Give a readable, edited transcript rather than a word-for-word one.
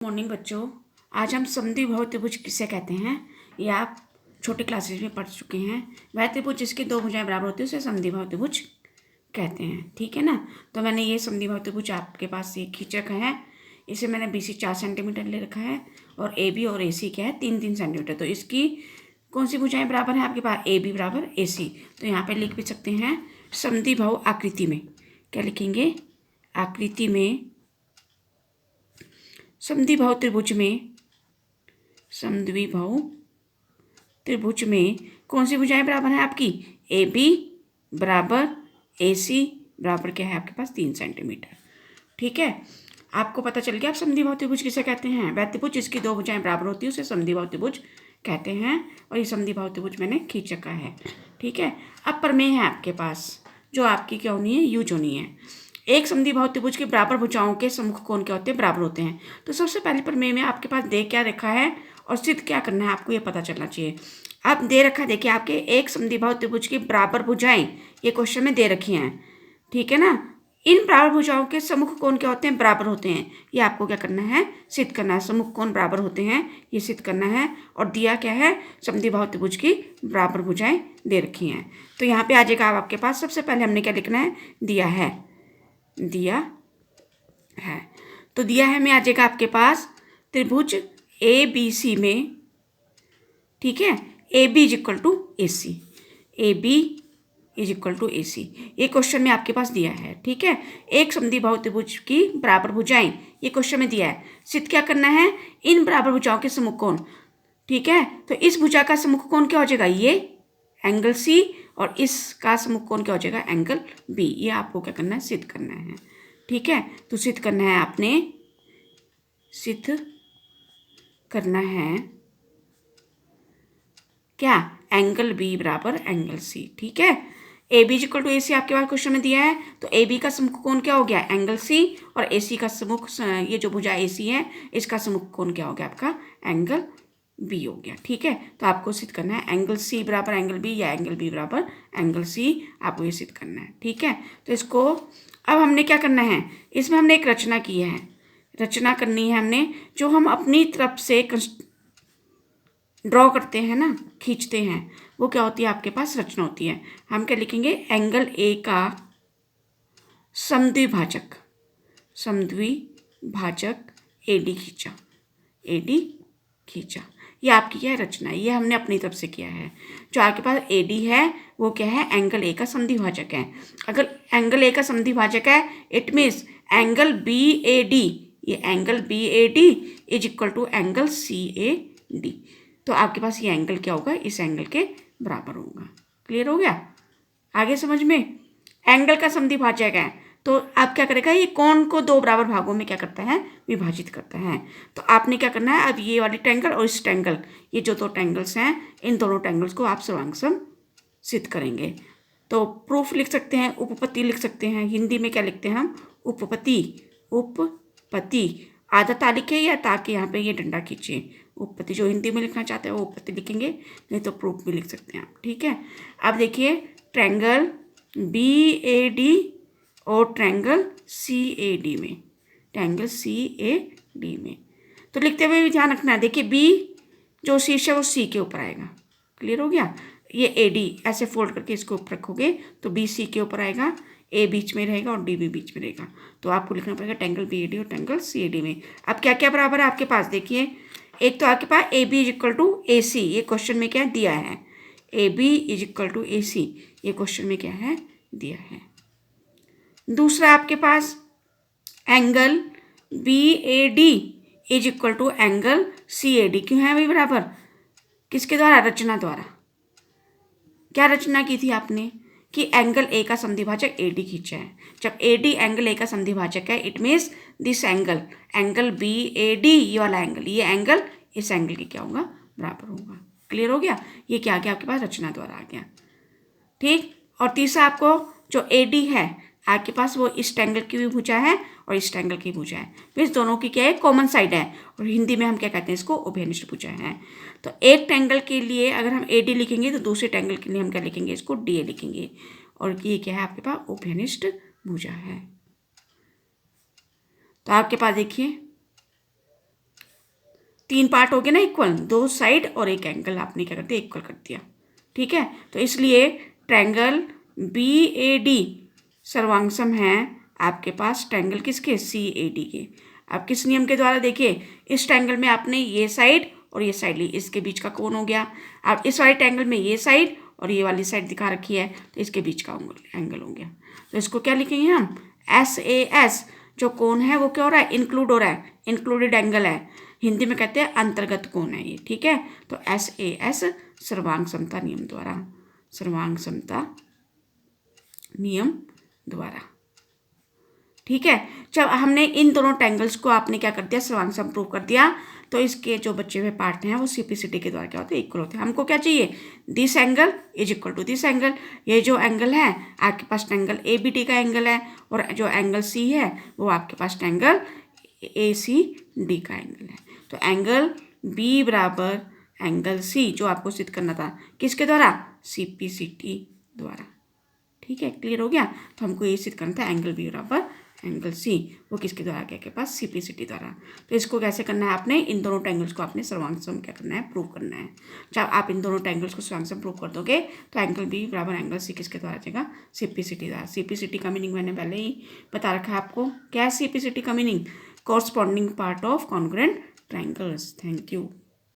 Morning बच्चों, आज हम समद्विबाहु त्रिभुज किसे कहते हैं ये आप छोटे क्लासेस में पढ़ चुके हैं। वह त्रिभुज जिसकी दो भुजाएं बराबर होती है उसे समद्विबाहु त्रिभुज कहते हैं, ठीक है ना। तो मैंने ये समद्विबाहु त्रिभुज आपके पास ये खींच रखा है। इसे मैंने BC 4 सेंटीमीटर ले रखा है और AB और AC क्या है 3-3 सेंटीमीटर। तो इसकी कौन सी भुजाएं बराबर है आपके पास? AB बराबर AC। तो यहाँ पर लिख भी सकते हैं समद्विबाहु आकृति में। क्या लिखेंगे? आकृति में समद्विबाहु त्रिभुज में कौन सी भुजाएं बराबर है आपकी? AB बराबर AC बराबर क्या है आपके पास? 3 सेंटीमीटर। ठीक है, आपको पता चल गया आप समद्विबाहु त्रिभुज किसे कहते हैं। वह त्रिभुज जिसकी दो भुजाएं बराबर होती है उसे समद्विबाहु त्रिभुज कहते हैं। और ये समद्विबाहु त्रिभुज मैंने खींच रखा है, ठीक है। अब प्रमेय है आपके पास जो आपकी क्या होनी है? यूज होनी है। एक समद्विबाहु त्रिभुज के बराबर भुजाओं के सम्मुख कोण क्या होते हैं? बराबर होते हैं। तो सबसे पहले प्रमेय में आपके पास दे क्या रखा है और सिद्ध क्या करना है आपको ये पता चलना चाहिए। अब दे रखा है, देखिए आपके एक समद्विबाहु त्रिभुज की बराबर भुजाएं ये क्वेश्चन में दे रखी हैं, ठीक है ना। इन बराबर भुजाओं के सम्मुख कोण क्या होते हैं? बराबर होते हैं। ये आपको क्या करना है? सिद्ध करना है। सम्मुख कोण बराबर होते हैं ये सिद्ध करना है। और दिया क्या है? समद्विबाहु त्रिभुज की बराबर भुजाएं दे रखी हैं। तो यहाँ पे आ जाएगा आपके पास। सबसे पहले हमने क्या लिखना है? दिया है तो दिया है में आ जाएगा आपके पास त्रिभुज ABC में, ठीक है। AB is equal to AC, AB is equal to AC ये क्वेश्चन में आपके पास दिया है, ठीक है। एक समद्विबाहु त्रिभुज की बराबर भुजाएं ये क्वेश्चन में दिया है। सिद्ध क्या करना है? इन बराबर भुजाओं के सम्मुख कोण, ठीक है। तो इस भुजा का सम्मुख कोण क्या हो जाएगा? ये एंगल C और इसका सम्मुख कोण क्या हो जाएगा? Angle B। ये आपको क्या करना है? सिद्ध करना है, ठीक है। तो सिद्ध करना है आपने, सिद्ध करना है क्या? एंगल B बराबर एंगल C, ठीक है। AB is equal to AC आपके पास क्वेश्चन में दिया है। तो AB का सम्मुख कोण क्या हो गया? Angle C। और AC का सम्मुख, ये जो भुजा AC है इसका सम्मुख कोण क्या हो गया आपका? एंगल B हो गया, ठीक है। तो आपको सिद्ध करना है एंगल C बराबर एंगल B या एंगल B बराबर एंगल C, आपको ये सिद्ध करना है, ठीक है। तो इसको अब हमने क्या करना है? इसमें हमने एक रचना की है, रचना करनी है हमने, जो हम अपनी तरफ से ड्रॉ करते हैं ना, खींचते हैं, वो क्या होती है आपके पास? रचना होती है। हम क्या लिखेंगे? एंगल A का समद्विभाजक AD खींचा। ये आपकी क्या है? रचना। ये हमने अपनी तरफ से किया है। जो आपके पास AD है वो क्या है? एंगल A का समद्विभाजक है। अगर एंगल A का समद्विभाजक है इट मीन्स एंगल BAD, ये angle BAD is equal to angle CAD। तो आपके पास ये एंगल क्या होगा? इस एंगल के बराबर होगा। क्लियर हो गया? आगे समझ में? एंगल का समद्विभाजक है तो आप क्या करेगा? ये कोण को दो बराबर भागों में क्या करता है? विभाजित करता है। तो आपने क्या करना है? अब ये वाली ट्रायंगल और इस ट्रायंगल, ये जो दो ट्रायंगल्स हैं इन दोनों ट्रायंगल्स को आप सर्वांगसम सिद्ध करेंगे। तो प्रूफ लिख सकते हैं, उपपत्ति लिख सकते हैं। हिंदी में क्या लिखते हैं हम? उपपत्ति। आधा ता लिखे या ताकि यहाँ पे ये डंडा खींचे। उपपत्ति जो हिंदी में लिखना चाहते हैं वो उपपत्ति लिखेंगे, नहीं तो प्रूफ भी लिख सकते हैं आप, ठीक है। अब देखिए ट्रायंगल BAD और ट्रायंगल CAD में, तो लिखते हुए भी ध्यान रखना है। देखिए B जो शीर्ष है वो C के ऊपर आएगा। क्लियर हो गया? ये AD ऐसे फोल्ड करके इसको ऊपर रखोगे तो B C के ऊपर आएगा, A बीच में रहेगा और D भी बीच में रहेगा। तो आपको लिखना पड़ेगा ट्रायंगल BAD और ट्रायंगल CAD में। अब क्या क्या बराबर है आपके पास? देखिए एक तो आपके पास AB is equal to AC, ये क्वेश्चन में क्या दिया है? AB is equal to AC, ये क्वेश्चन में क्या है? दिया है। दूसरा आपके पास angle BAD is equal to angle CAD। क्यों है भाई बराबर? किसके द्वारा? रचना द्वारा। क्या रचना की थी आपने? कि एंगल A का समद्विभाजक AD खींचा है। जब AD एंगल A का समद्विभाजक है it means this angle BAD, ये वाला एंगल, ये एंगल इस एंगल के क्या होगा? बराबर होगा। क्लियर हो गया? ये क्या आ गया आपके पास? रचना द्वारा आ गया, ठीक। और तीसरा आपको जो AD है आपके पास वो इस ट्रायंगल की भी भुजा है और इस ट्रायंगल की भुजा है, मीन्स दोनों की क्या है? कॉमन साइड है। और हिंदी में हम क्या कहते हैं? इसको उभयनिष्ठ भुजा है। तो एक ट्रायंगल के लिए अगर हम AD लिखेंगे तो दूसरे ट्रायंगल के लिए हम क्या लिखेंगे? इसको DA लिखेंगे। और ये क्या है आपके पास? उभयनिष्ठ भुजा है। तो आपके पास देखिए तीन पार्ट हो गए ना इक्वल, दो साइड और एक एंगल आपने क्या कर दिया, इक्वल कर दिया। ठीक है, तो इसलिए ट्रायंगल BAD सर्वांगसम है आपके पास ट्रायंगल किसके, CAD के। अब किस नियम के द्वारा, देखिए इस ट्रायंगल में आपने ये साइड और ये साइड ली, इसके बीच का कोण हो गया। अब इस वाले ट्रायंगल में ये साइड और ये वाली साइड दिखा रखी है, तो इसके बीच का एंगल हो गया। तो इसको क्या लिखेंगे हम, SAS। जो कोण है वो क्या हो रहा है, इंक्लूड हो रहा है, इंक्लूडेड एंगल है, हिंदी में कहते हैं अंतर्गत कोण है ये। ठीक है, तो SAS सर्वांग समता नियम द्वारा, सर्वांग समता नियम द्वारा। ठीक है, जब हमने इन दोनों ट्रायंगल्स को आपने क्या कर दिया, सर्वांग सम प्रूव कर दिया, तो इसके जो बचे हुए पार्ट हैं वो CPCT के द्वारा क्या होते हैं, इक्वल होते हैं। हमको क्या चाहिए, this angle is equal to this angle. ये जो एंगल है आपके पास ट्रायंगल ABD का एंगल है, और जो एंगल C है वो आपके पास ट्रायंगल ACD का एंगल है। तो एंगल B बराबर एंगल C जो आपको सिद्ध करना था, किसके द्वारा, CPCT द्वारा। ठीक है, क्लियर हो गया। तो हमको ये सिद्ध करना था एंगल B बराबर एंगल C, वो किसके द्वारा गया, के पास CPCT द्वारा। तो इसको कैसे करना है, आपने इन दोनों ट्रायंगल्स को आपने सर्वांगसम क्या करना है, प्रूव करना है। जब आप इन दोनों ट्रायंगल्स को सर्वांगसम प्रूव कर दोगे तो एंगल B बराबर एंगल C किसके द्वारा आ जाएगा, CPCT द्वारा। CPCT का मीनिंग मैंने पहले ही बता रखा है आपको, क्या है CPCT का meaning, corresponding part of congruent triangles. Thank you.